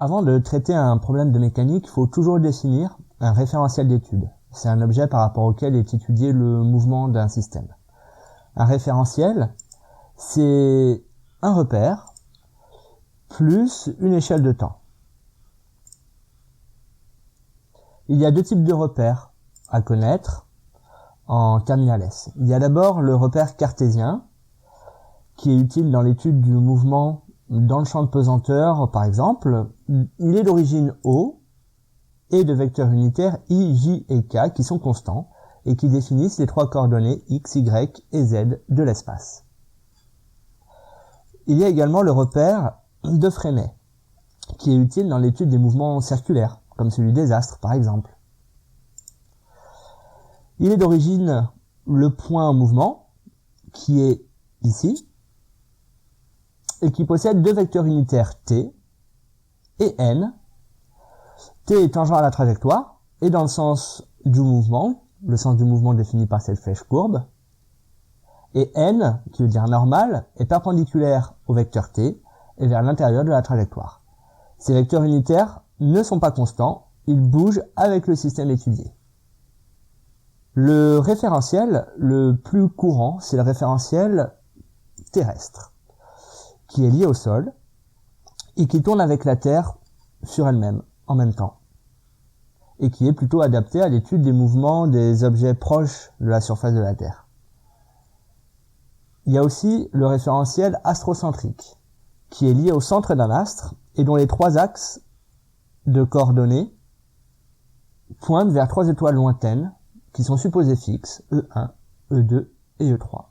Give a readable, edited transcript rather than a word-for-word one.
Avant de traiter un problème de mécanique, il faut toujours définir un référentiel d'étude. C'est un objet par rapport auquel est étudié le mouvement d'un système. Un référentiel, c'est un repère plus une échelle de temps. Il y a deux types de repères à connaître en terminal S. Il y a d'abord le repère cartésien, qui est utile dans l'étude du mouvement dans le champ de pesanteur, par exemple. Il est d'origine O et de vecteurs unitaires I, J et K qui sont constants et qui définissent les trois coordonnées X, Y et Z de l'espace. Il y a également le repère de Freinet, qui est utile dans l'étude des mouvements circulaires, comme celui des astres par exemple. Il est d'origine le point en mouvement, qui est ici, et qui possède deux vecteurs unitaires T et N. T est tangent à la trajectoire, et dans le sens du mouvement défini par cette flèche courbe, et N, qui veut dire normal, est perpendiculaire au vecteur T et vers l'intérieur de la trajectoire. Ces vecteurs unitaires ne sont pas constants, ils bougent avec le système étudié. Le référentiel le plus courant, c'est le référentiel terrestre, qui est lié au sol et qui tourne avec la Terre sur elle-même en même temps, et qui est plutôt adapté à l'étude des mouvements des objets proches de la surface de la Terre. Il y a aussi le référentiel astrocentrique, qui est lié au centre d'un astre et dont les trois axes de coordonnées pointent vers trois étoiles lointaines qui sont supposées fixes, E1, E2 et E3.